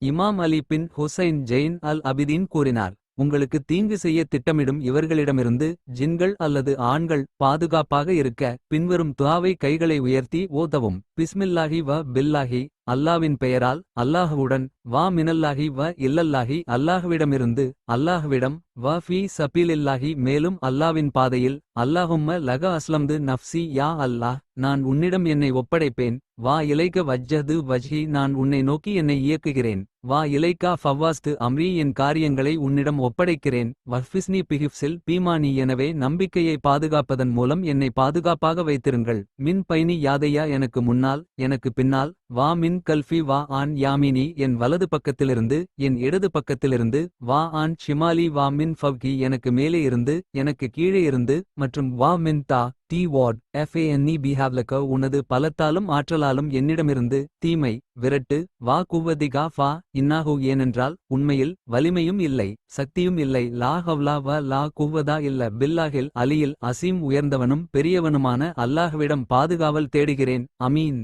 இமாம் அலி பின் ஹுசைன் ஜெயின் அல் அபிதீன் கூறினார். உங்களுக்கு தீங்கு செய்ய திட்டமிடும் இவர்களிடமிருந்து ஜின்கள் அல்லது ஆண்கள் பாதுகாப்பாக இருக்க பின்வரும் துஆவை கைகளை உயர்த்தி ஓதவும். பிஸ்மில்லாஹி வ பில்லாஹி, அல்லாவின் பெயரால் அல்லாஹுவுடன். வா மினல்லாஹி வ இல்லல்லாஹி, அல்லாஹுவிடமிருந்து அல்லாஹுவிடம். வ ஃபீ சபீலில்லாஹி, மேலும் அல்லாவின் பாதையில். அல்லாஹும்ம லக அஸ்லம்து நஃப்சி, யா அல்லாஹ், நான் உன்னிடம் என்னை ஒப்படைப்பேன். வா இலைக வஜ்ஜஹ்து வஜ்ஹி, நான் உன்னை நோக்கி என்னை இயக்குகிறேன். வா இலைக்கா ஃபவ்வாஸ்து அம்ரி, என் காரியங்களை உன்னிடம் ஒப்படைக்கிறேன். வஹ்ஃபிஸ்னி பிஹிஃப்ஸில் பீமானி, எனவே நம்பிக்கையை பாதுகாப்பதன் மூலம் என்னை பாதுகாப்பாக வைத்திருங்கள். மின் பைனி யாதையா, எனக்கு முன்னால் எனக்கு பின்னால். வா மின் கல்ஃபி, வா ஆன் யாமினி, என் வலது பக்கத்திலிருந்து என் இடது பக்கத்திலிருந்து. வா ஆன் ஷிமாலி, வா மின் ஃபவ்கி, எனக்கு மேலே இருந்து எனக்கு கீழே இருந்து. மற்றும் வா மின் தா டி வார்ட் ஃபேனி பிஹாவ்லக, உனது பலத்தாலும் ஆற்றலாலும் என்னிடமிருந்து தீமை விரட்டு. வா குவதிகா ஃபா இன்னாஹு, ஏனென்றால் உண்மையில் வலிமையும் இல்லை சக்தியும் இல்லை. லா ஹவ்லா வ லா குவ்வதா இல்ல பில்லாஹில் அலியில் அசீம், உயர்ந்தவனும் பெரியவனுமான அல்லாஹ்விடம் பாதுகாவல் தேடுகிறேன். அமீன்.